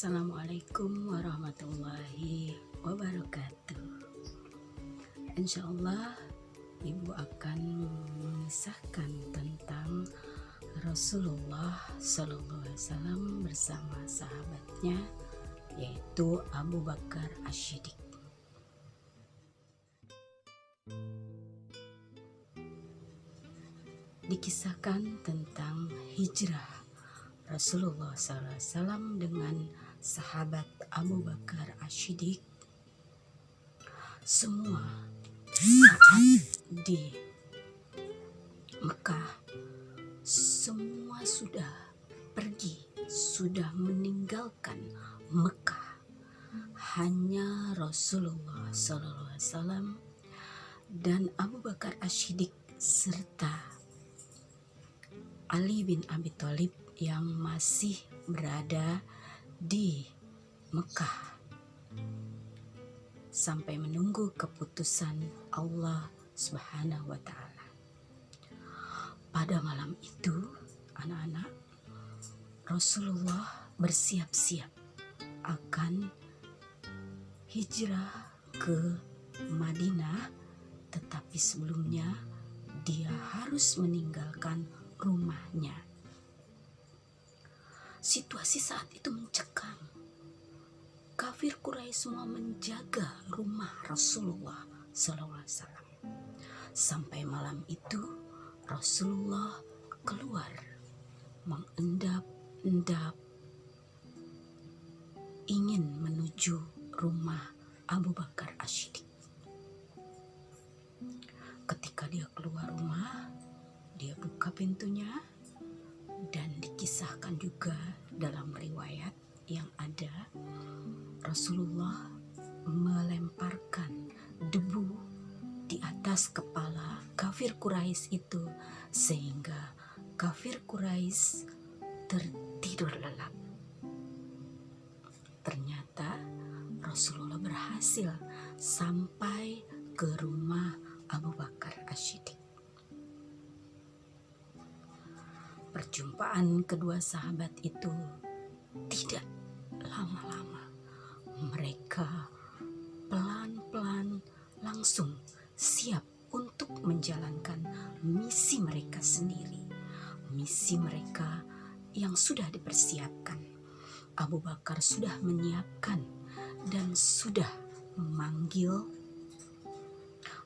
Assalamualaikum warahmatullahi wabarakatuh. Insya Allah Ibu akan mengisahkan tentang Rasulullah SAW bersama sahabatnya, yaitu Abu Bakar As-Siddiq. Dikisahkan tentang hijrah Rasulullah SAW dengan sahabat Abu Bakar As-Siddiq. Semua saat di Mekah, semua sudah pergi, sudah meninggalkan Mekah. Hanya Rasulullah SAW dan Abu Bakar As-Siddiq serta Ali bin Abi Thalib yang masih berada di Mekah sampai menunggu keputusan Allah Subhanahu wa Ta'ala. Pada malam itu, anak-anak, Rasulullah bersiap-siap akan hijrah ke Madinah, tetapi sebelumnya dia harus meninggalkan rumahnya. Situasi saat itu mencekam. Kafir Quraisy semua menjaga rumah Rasulullah SAW. Sampai malam itu Rasulullah keluar mengendap-endap ingin menuju rumah Abu Bakar As-Siddiq. Ketika dia keluar rumah, dia buka pintunya, dan dikisahkan juga dalam riwayat yang ada, Rasulullah melemparkan debu di atas kepala kafir Quraisy itu sehingga kafir Quraisy tertidur lelap. Ternyata Rasulullah berhasil sampai ke rumah Abu Bakar As-Siddiq. Perjumpaan kedua sahabat itu tidak lama-lama. Mereka pelan-pelan langsung siap untuk menjalankan misi mereka sendiri. Misi mereka yang sudah dipersiapkan. Abu Bakar sudah menyiapkan dan sudah memanggil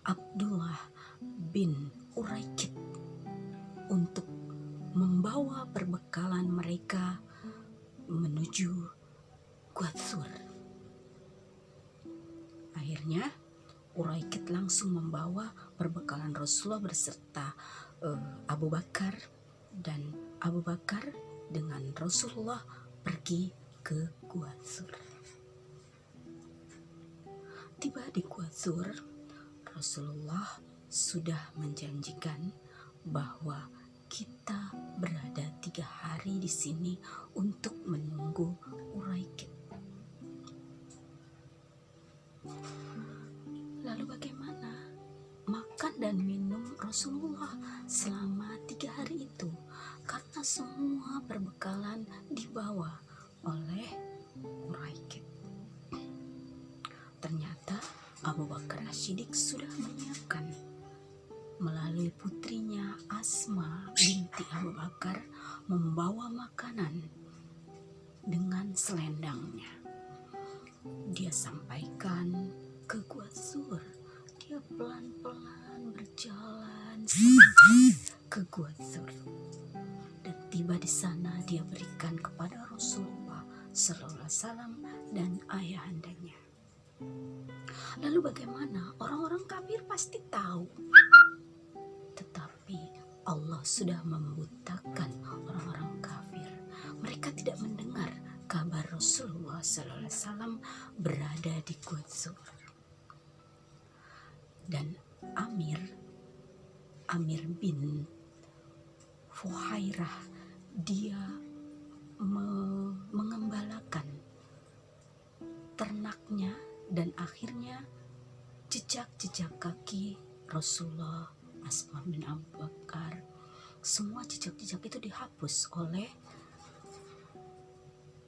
Abdullah bin Uraikid untuk membawa perbekalan mereka menuju Gua Thur. Akhirnya Uraikid langsung membawa perbekalan Rasulullah beserta Abu Bakar, dan Abu Bakar dengan Rasulullah pergi ke Gua Thur. Tiba di Gua Thur, Rasulullah sudah menjanjikan bahwa kita berada 3 hari di sini untuk menunggu Uraikid. Lalu bagaimana makan dan minum Rasulullah selama 3 hari itu? Karena semua perbekalan dibawa oleh Uraikid. Ternyata Abu Bakar As-Siddiq sudah menyiapkan melalui putrinya Asma binti Abu Bakar, membawa makanan dengan selendangnya. Dia sampaikan ke Gua Thur. Dia pelan-pelan berjalan sampai ke Gua Thur. Dan tiba di sana dia berikan kepada Rasulullah SAW dan ayahandanya. Lalu bagaimana? Orang-orang kafir pasti tahu. Tetapi Allah sudah membutakan orang-orang kafir. Mereka tidak mendengar kabar Rasulullah SAW berada di Gua Thur. Dan Amir bin Fuhairah, dia mengembalakan ternaknya, dan akhirnya jejak-jejak kaki Rasulullah, Asma bin Abu Bakar, semua jejak-jejak itu dihapus oleh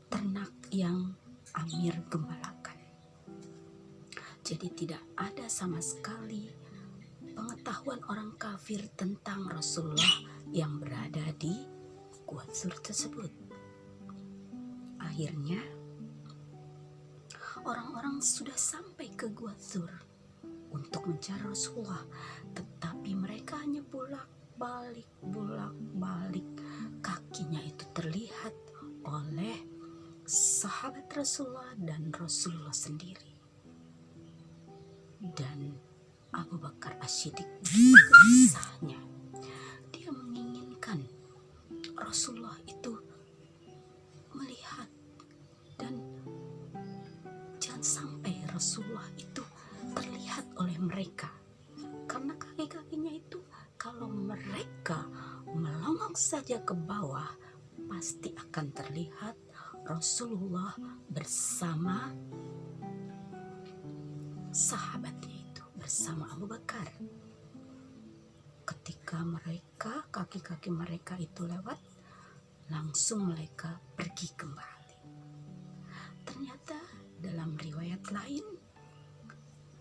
ternak yang Amir gembalakan. Jadi tidak ada sama sekali pengetahuan orang kafir tentang Rasulullah yang berada di Gua Thur tersebut. Akhirnya orang-orang sudah sampai ke Gua Thur untuk mencari Rasulullah, tetapi mereka hanya bolak-balik. Kakinya itu terlihat oleh sahabat Rasulullah dan Rasulullah sendiri. Dan Abu Bakar As-Siddiq kisahnya, dia menginginkan Rasulullah itu melihat, dan jangan sampai Rasulullah itu terlihat oleh mereka, karena kaki-kakinya itu kalau mereka melongok saja ke bawah pasti akan terlihat Rasulullah bersama sahabatnya itu, bersama Abu Bakar. Ketika kaki-kaki mereka itu lewat, langsung mereka pergi kembali. Ternyata dalam riwayat lain,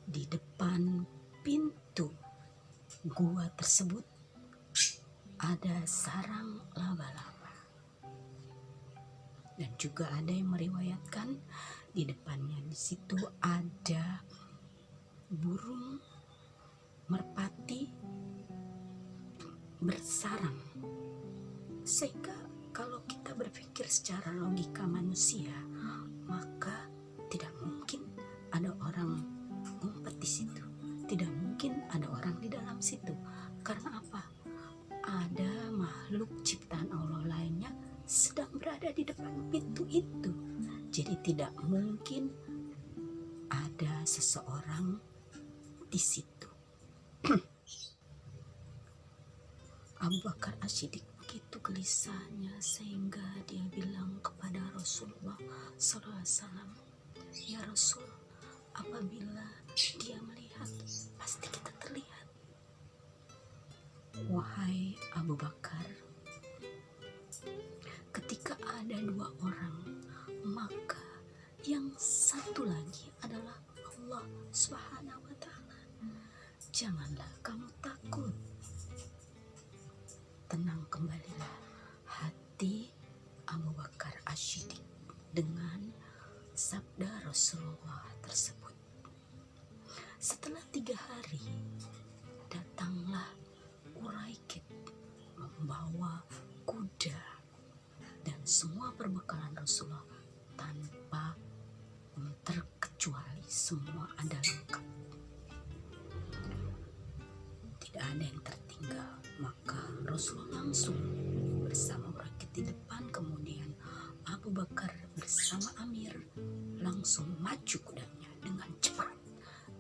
di depan pintu gua tersebut ada sarang laba-laba. Dan juga ada yang meriwayatkan di depannya di situ ada burung merpati bersarang. Sehingga kalau kita berpikir secara logika manusia, maka tidak mungkin ada orang ngumpet di situ. Tidak mungkin ada orang di dalam situ. Karena apa? Ada makhluk ciptaan Allah lainnya sedang berada di depan pintu itu. Jadi tidak mungkin ada seseorang di situ. Abu Bakar As-Siddiq begitu gelisahnya sehingga dia bilang kepada Rasulullah SAW, "Ya Rasul, apabila dia melihat, pasti kita terlihat." Wahai Abu Bakar, ketika ada dua orang, maka yang satu lagi adalah Allah Subhanahu wa Ta'ala. Janganlah kamu takut. Tenang kembalilah hati Abu Bakar As-Siddiq dengan sabda Rasulullah tersebut. Setelah 3 hari, datanglah Uraikid membawa kuda dan semua perbekalan Rasulullah tanpa terkecuali, semua ada lengkap. Tidak ada yang tertinggal. Maka Rasulullah langsung bersama Uraikid di depan, kemudian Abu Bakar bersama Amir langsung maju kudanya dengan cepat,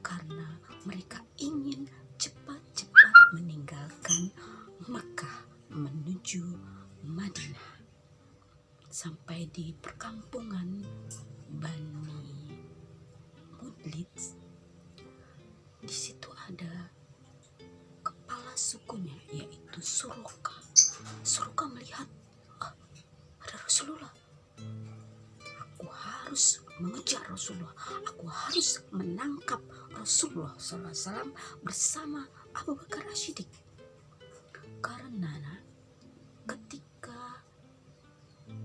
karena mereka ingin cepat-cepat meninggalkan Mekah menuju Madinah. Sampai di perkampungan Bani Mudlij, di situ ada kepala sukunya yaitu Suraqah. Suraqah melihat, ada Rasulullah. Aku harus mengejar Rasulullah. Aku harus menangkap Rasulullah SAW bersama Abu Bakar As-Siddiq. Karena ketika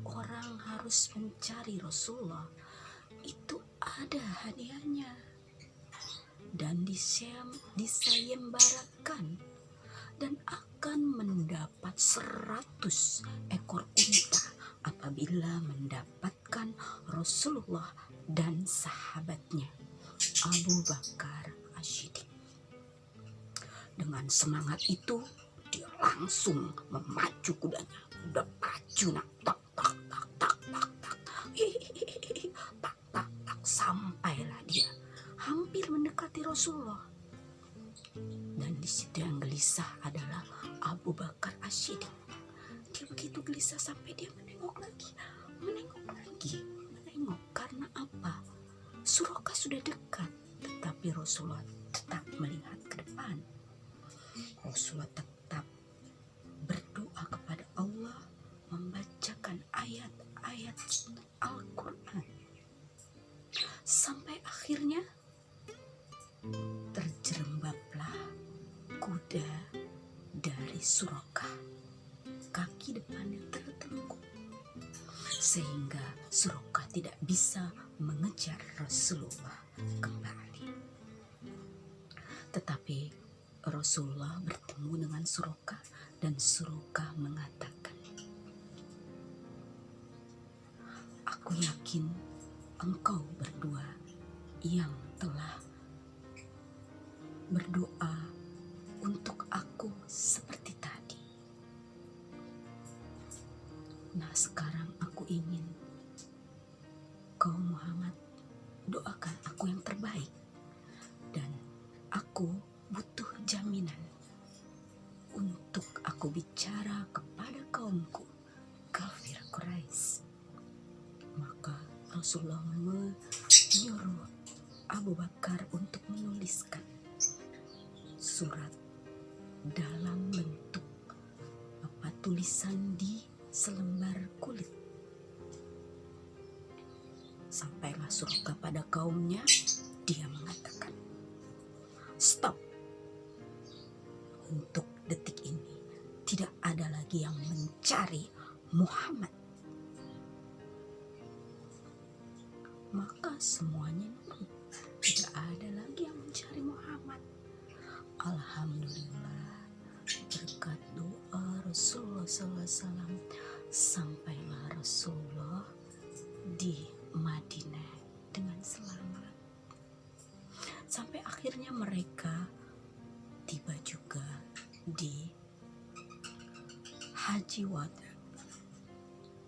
orang harus mencari Rasulullah, itu ada hadiahnya dan disayembarakan, dan akan mendapat 100 ekor unta apabila mendapatkan Rasulullah dan sahabatnya Abu Bakar As-Siddiq. Dengan semangat itu, dia langsung memacu kudanya. Udah pacu nak, tak tak tak tak tak tak, tak tak tak, sampailah dia hampir mendekati Rasulullah. Dan di situ yang gelisah adalah Abu Bakar As-Siddiq. Dia begitu gelisah sampai dia menengok lagi. Karena apa? Suraqah sudah dekat, tetapi Rasulullah tetap melihat ke depan. Rasulullah tetap berdoa kepada Allah, membacakan ayat-ayat Al-Quran. Sampai akhirnya terjerembablah kuda dari Suraqah, kaki depannya tertelungkup, sehingga Suraqah tidak bisa mengejar Rasulullah kembali. Tetapi Rasulullah bertemu dengan Suraqah dan Suraqah mengatakan, "Aku yakin engkau berdua yang telah berdoa untuk aku seperti tadi. Nah, sekarang aku ingin kau Muhammad doakan aku yang terbaik, dan aku butuh jaminan untuk aku bicara kepada kaumku kafir Quraisy." Maka Rasulullah menyuruh Abu Bakar untuk menuliskan surat dalam bentuk tulisan di selembar kulit. Sampailah Suraqah pada kaumnya, dia mengatakan, "Stop. Untuk detik ini tidak ada lagi yang mencari Muhammad." Maka semuanya nurut. Tidak ada lagi yang mencari Muhammad. Alhamdulillah, berkat doa Rasulullah SAW, sampailah Rasulullah di Madinah dengan selamat. Sampai akhirnya mereka tiba juga di Haji Wada.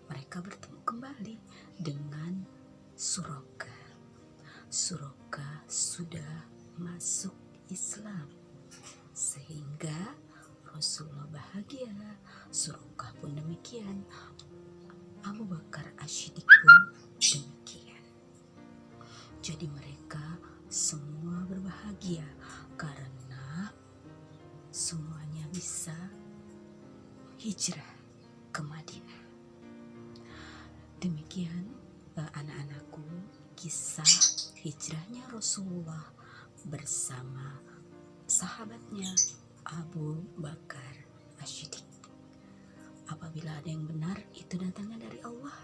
Mereka bertemu kembali dengan Suraqah. Suraqah sudah masuk Islam, sehingga Rasulullah bahagia. Suraqah pun demikian. Abu Bakar As-Siddiq pun demikian. Jadi mereka semua berbahagia karena semuanya bisa hijrah ke Madinah. Demikian anak-anakku, kisah hijrahnya Rasulullah bersama sahabatnya Abu Bakar As-Siddiq. Apabila ada yang benar, itu datangnya dari Allah,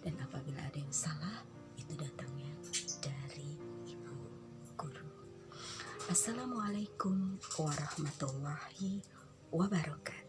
dan apabila ada yang salah, itu datangnya dari ibu guru. Assalamualaikum warahmatullahi wabarakatuh.